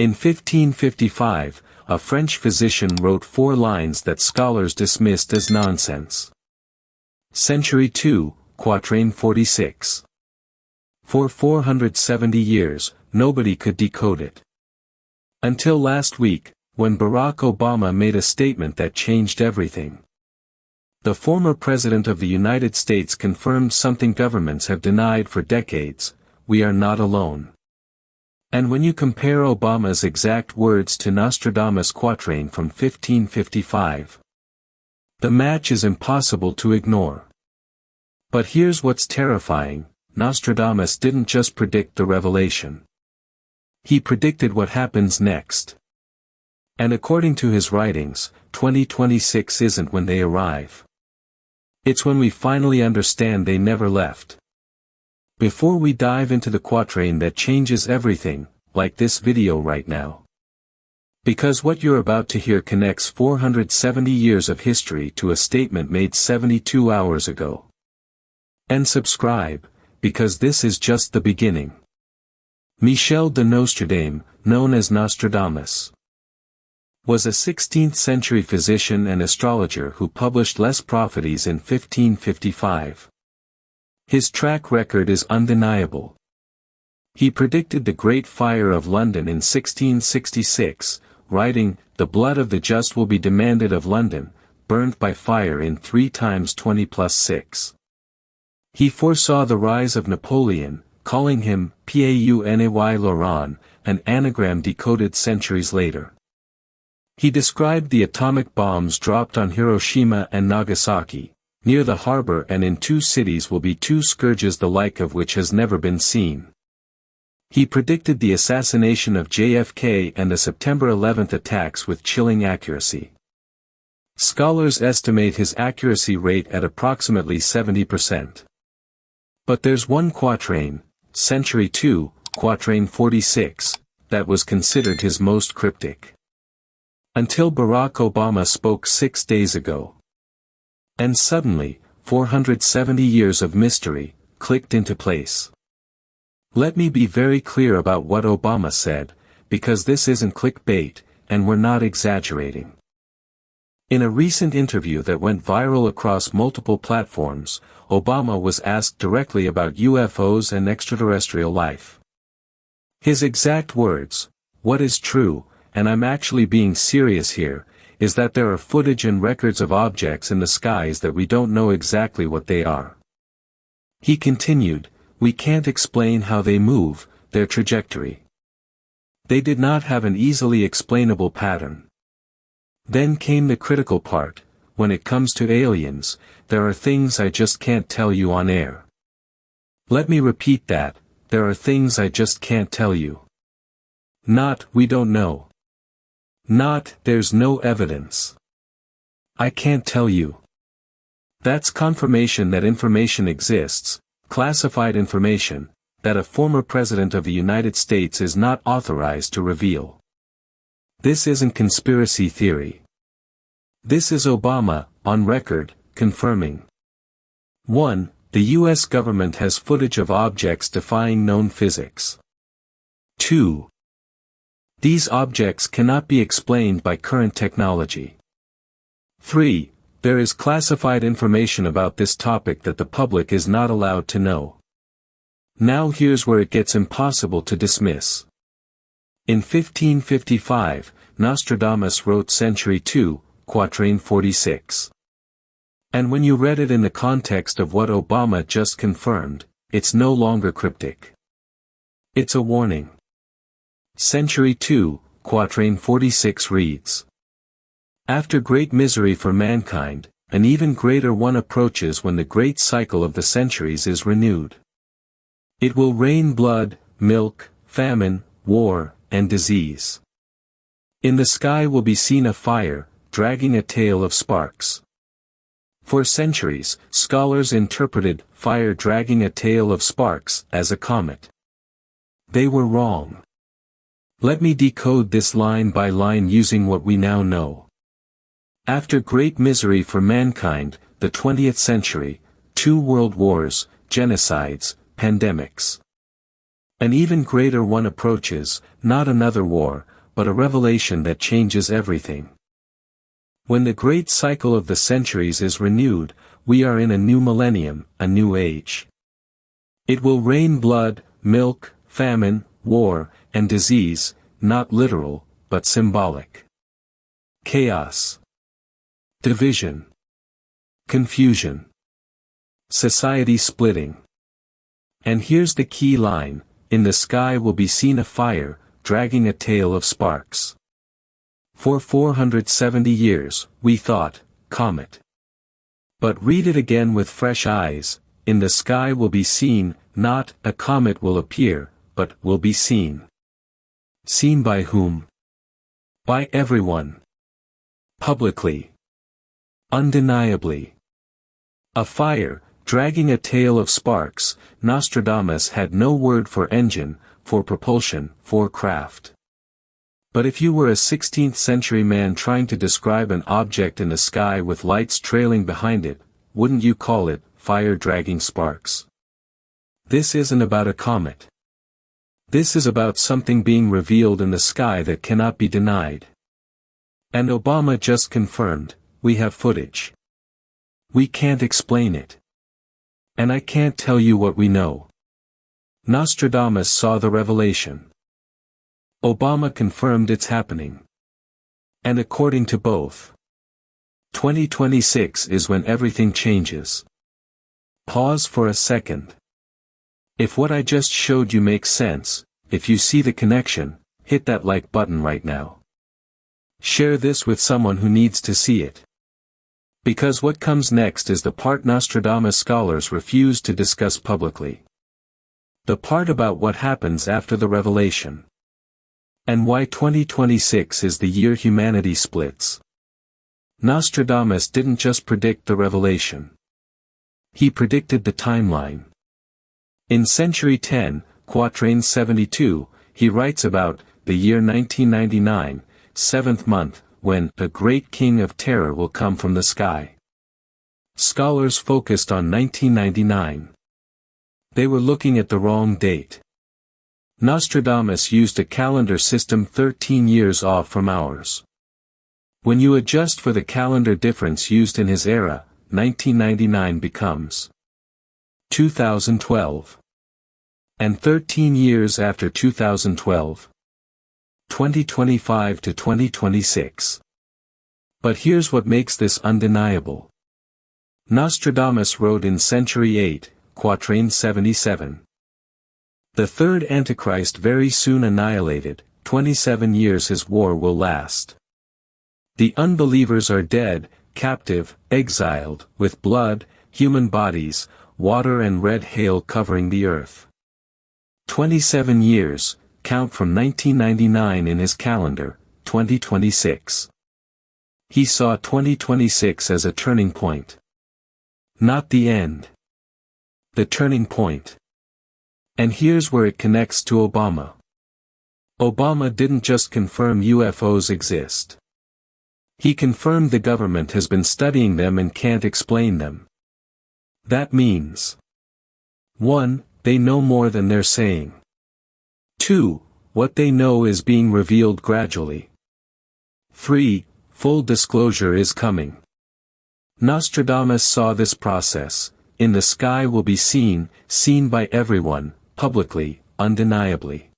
In 1555, a French physician wrote 4 lines that scholars dismissed as nonsense. Century 2, Quatrain 46. For 470 years, nobody could decode it. Until last week, when Barack Obama made a statement that changed everything. The former President of the United States confirmed something governments have denied for decades: we are not alone. And when you compare Obama's exact words to Nostradamus' quatrain from 1555, the match is impossible to ignore. But here's what's terrifying: Nostradamus didn't just predict the revelation. He predicted what happens next. And according to his writings, 2026 isn't when they arrive. It's when we finally understand they never left. Before we dive into the quatrain that changes everything, like this video right now. Because what you're about to hear connects 470 years of history to a statement made 72 hours ago. And subscribe, because this is just the beginning. Michel de Nostradamus, known as Nostradamus, was a 16th century physician and astrologer who published Les Prophéties in 1555. His track record is undeniable. He predicted the Great Fire of London in 1666, writing, "The blood of the just will be demanded of London, burned by fire in 3 times 20 plus 6. He foresaw the rise of Napoleon, calling him Pauny Laurent, an anagram decoded centuries later. He described the atomic bombs dropped on Hiroshima and Nagasaki. Near the harbor and in 2 cities will be 2 scourges the like of which has never been seen." He predicted the assassination of JFK and the September 11th attacks with chilling accuracy. Scholars estimate his accuracy rate at approximately 70%. But there's one quatrain, Century 2, Quatrain 46, that was considered his most cryptic. Until Barack Obama spoke 6 days ago. And suddenly, 470 years of mystery, clicked into place. Let me be very clear about what Obama said, because this isn't clickbait, and we're not exaggerating. In a recent interview that went viral across multiple platforms, Obama was asked directly about UFOs and extraterrestrial life. His exact words, "What is true, and I'm actually being serious here, is that there are footage and records of objects in the skies that we don't know exactly what they are." He continued, "We can't explain how they move, their trajectory. They did not have an easily explainable pattern." Then came the critical part: "When it comes to aliens, there are things I just can't tell you on air." Let me repeat that: there are things I just can't tell you. Not, we don't know. Not, there's no evidence. I can't tell you. That's confirmation that information exists, classified information, that a former president of the United States is not authorized to reveal. This isn't conspiracy theory. This is Obama, on record, confirming. 1. The U.S. government has footage of objects defying known physics. 2. These objects cannot be explained by current technology. 3. There is classified information about this topic that the public is not allowed to know. Now here's where it gets impossible to dismiss. In 1555, Nostradamus wrote Century 2, Quatrain 46. And when you read it in the context of what Obama just confirmed, it's no longer cryptic. It's a warning. Century 2, Quatrain 46 reads: "After great misery for mankind, an even greater one approaches when the great cycle of the centuries is renewed. It will rain blood, milk, famine, war, and disease. In the sky will be seen a fire, dragging a tail of sparks." For centuries, scholars interpreted fire dragging a tail of sparks as a comet. They were wrong. Let me decode this line by line using what we now know. After great misery for mankind, the 20th century, 2 world wars, genocides, pandemics. An even greater one approaches, not another war, but a revelation that changes everything. When the great cycle of the centuries is renewed, we are in a new millennium, a new age. It will rain blood, milk, famine, war, and disease, not literal, but symbolic. Chaos. Division. Confusion. Society splitting. And here's the key line: in the sky will be seen a fire, dragging a tail of sparks. For 470 years, we thought, comet. But read it again with fresh eyes: in the sky will be seen, not a comet will appear, but will be seen. Seen by whom? By everyone. Publicly. Undeniably. A fire, dragging a tail of sparks. Nostradamus had no word for engine, for propulsion, for craft. But if you were a 16th century man trying to describe an object in the sky with lights trailing behind it, wouldn't you call it fire dragging sparks? This isn't about a comet. This is about something being revealed in the sky that cannot be denied. And Obama just confirmed, we have footage. We can't explain it. And I can't tell you what we know. Nostradamus saw the revelation. Obama confirmed it's happening. And according to both, 2026 is when everything changes. Pause for a second. If what I just showed you makes sense, if you see the connection, hit that like button right now. Share this with someone who needs to see it. Because what comes next is the part Nostradamus scholars refuse to discuss publicly. The part about what happens after the revelation. And why 2026 is the year humanity splits. Nostradamus didn't just predict the revelation. He predicted the timeline. In Century 10, Quatrain 72, he writes about the year 1999, 7th month, when a great king of terror will come from the sky. Scholars focused on 1999. They were looking at the wrong date. Nostradamus used a calendar system 13 years off from ours. When you adjust for the calendar difference used in his era, 1999 becomes 2012. And 13 years after 2012, 2025 to 2026. But here's what makes this undeniable. Nostradamus wrote in Century 8, Quatrain 77. The third Antichrist very soon annihilated, 27 years his war will last. The unbelievers are dead, captive, exiled, with blood, human bodies, water and red hail covering the earth. 27 years, count from 1999 in his calendar, 2026. He saw 2026 as a turning point. Not the end. The turning point. And here's where it connects to Obama. Obama didn't just confirm UFOs exist. He confirmed the government has been studying them and can't explain them. That means 1. They know more than they're saying. 2. What they know is being revealed gradually. 3. Full disclosure is coming. Nostradamus saw this process. In the sky will be seen by everyone, publicly, undeniably.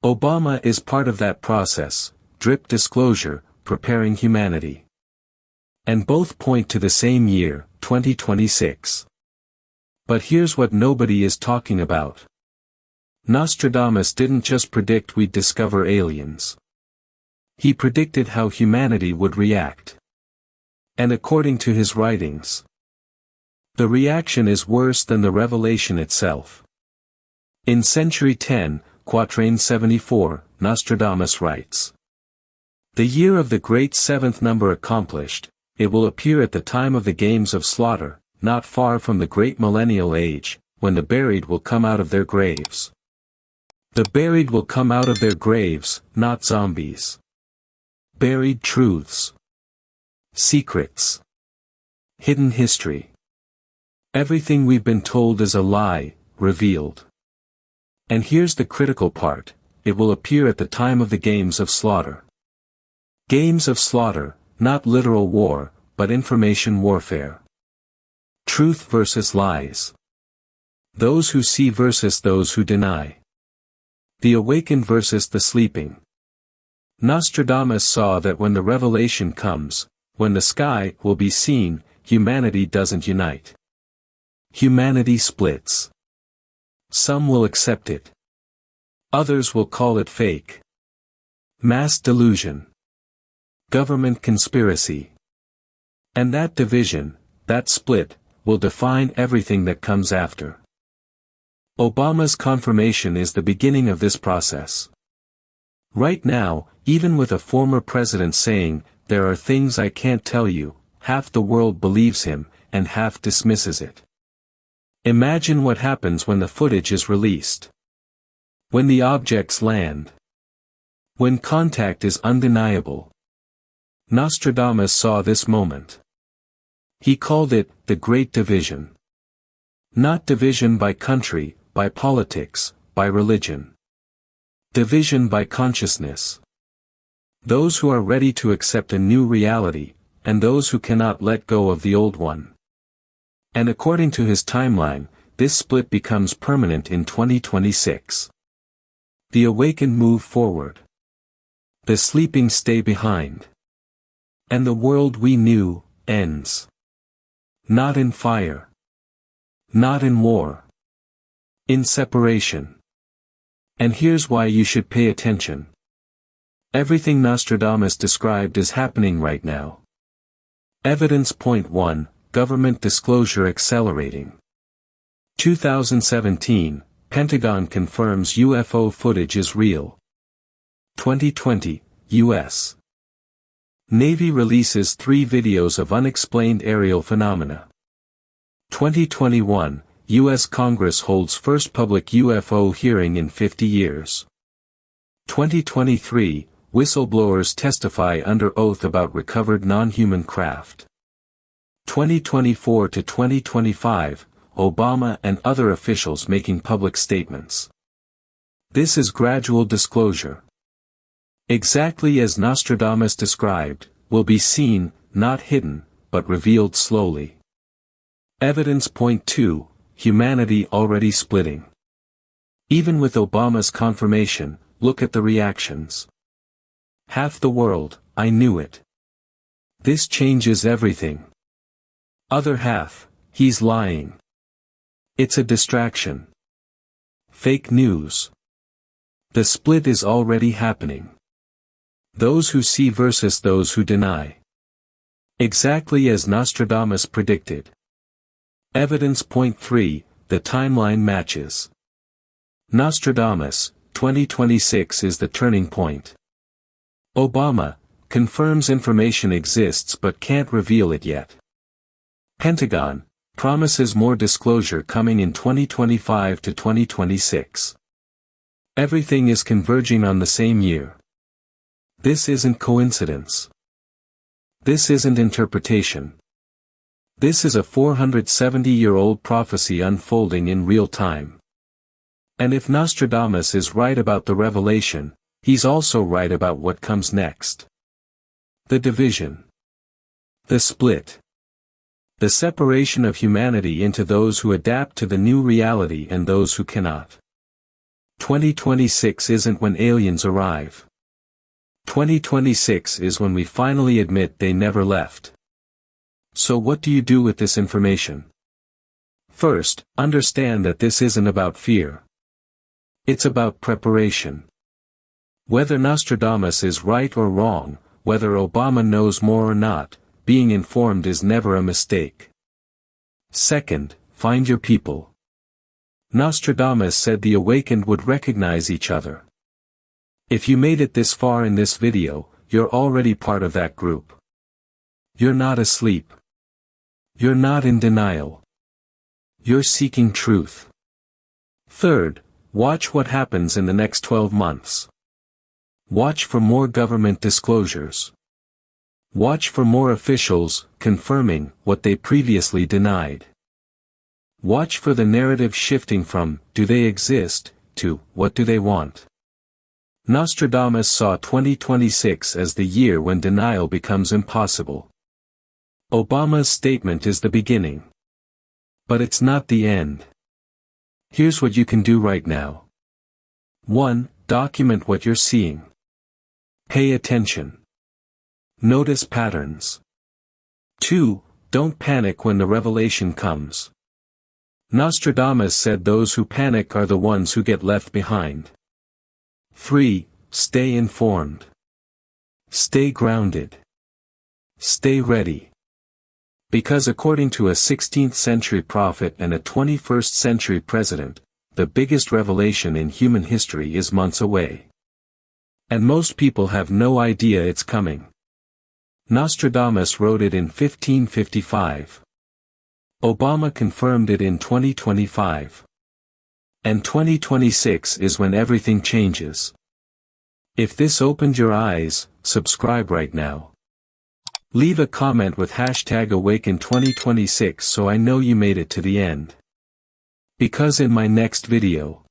Obama is part of that process, drip disclosure, preparing humanity. And both point to the same year, 2026. But here's what nobody is talking about. Nostradamus didn't just predict we'd discover aliens. He predicted how humanity would react. And according to his writings, the reaction is worse than the revelation itself. In Century 10, Quatrain 74, Nostradamus writes, the year of the great seventh number accomplished, it will appear at the time of the games of slaughter, not far from the great millennial age, when the buried will come out of their graves. The buried will come out of their graves, not zombies. Buried truths. Secrets. Hidden history. Everything we've been told is a lie, revealed. And here's the critical part, it will appear at the time of the games of slaughter. Games of slaughter, not literal war, but information warfare. Truth versus lies. Those who see versus those who deny. The awakened versus the sleeping. Nostradamus saw that when the revelation comes, when the sky will be seen, humanity doesn't unite. Humanity splits. Some will accept it. Others will call it fake. Mass delusion. Government conspiracy. And that division, that split, will define everything that comes after. Obama's confirmation is the beginning of this process. Right now, even with a former president saying, "There are things I can't tell you," half the world believes him, and half dismisses it. Imagine what happens when the footage is released. When the objects land. When contact is undeniable. Nostradamus saw this moment. He called it, the Great Division. Not division by country, by politics, by religion. Division by consciousness. Those who are ready to accept a new reality, and those who cannot let go of the old one. And according to his timeline, this split becomes permanent in 2026. The awakened move forward. The sleeping stay behind. And the world we knew, ends. Not in fire. Not in war. In separation. And here's why you should pay attention. Everything Nostradamus described is happening right now. Evidence point 1, government disclosure accelerating. 2017, Pentagon confirms UFO footage is real. 2020, U.S. Navy releases 3 videos of unexplained aerial phenomena. 2021, U.S. Congress holds first public UFO hearing in 50 years. 2023, whistleblowers testify under oath about recovered non-human craft. 2024 to 2025, Obama and other officials making public statements. This is gradual disclosure. Exactly as Nostradamus described, will be seen, not hidden, but revealed slowly. Evidence point 2, humanity already splitting. Even with Obama's confirmation, look at the reactions. Half the world, I knew it. This changes everything. Other half, he's lying. It's a distraction. Fake news. The split is already happening. Those who see versus those who deny. Exactly as Nostradamus predicted. Evidence point 3, the timeline matches. Nostradamus, 2026 is the turning point. Obama, confirms information exists but can't reveal it yet. Pentagon, promises more disclosure coming in 2025 to 2026. Everything is converging on the same year. This isn't coincidence. This isn't interpretation. This is a 470-year-old prophecy unfolding in real time. And if Nostradamus is right about the revelation, he's also right about what comes next. The division. The split. The separation of humanity into those who adapt to the new reality and those who cannot. 2026 isn't when aliens arrive. 2026 is when we finally admit they never left. So what do you do with this information? First, understand that this isn't about fear. It's about preparation. Whether Nostradamus is right or wrong, whether Obama knows more or not, being informed is never a mistake. Second, find your people. Nostradamus said the awakened would recognize each other. If you made it this far in this video, you're already part of that group. You're not asleep. You're not in denial. You're seeking truth. Third, watch what happens in the next 12 months. Watch for more government disclosures. Watch for more officials confirming what they previously denied. Watch for the narrative shifting from, do they exist, to, what do they want? Nostradamus saw 2026 as the year when denial becomes impossible. Obama's statement is the beginning. But it's not the end. Here's what you can do right now. 1. Document what you're seeing. Pay attention. Notice patterns. 2. Don't panic when the revelation comes. Nostradamus said those who panic are the ones who get left behind. 3. Stay informed. Stay grounded. Stay ready. Because according to a 16th century prophet and a 21st century president, the biggest revelation in human history is months away. And most people have no idea it's coming. Nostradamus wrote it in 1555. Obama confirmed it in 2025. And 2026 is when everything changes. If this opened your eyes, subscribe right now. Leave a comment with #Awaken2026 so I know you made it to the end. Because in my next video,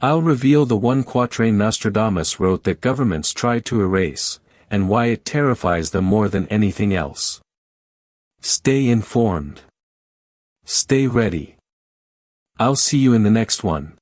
I'll reveal the one quatrain Nostradamus wrote that governments try to erase, and why it terrifies them more than anything else. Stay informed. Stay ready. I'll see you in the next one.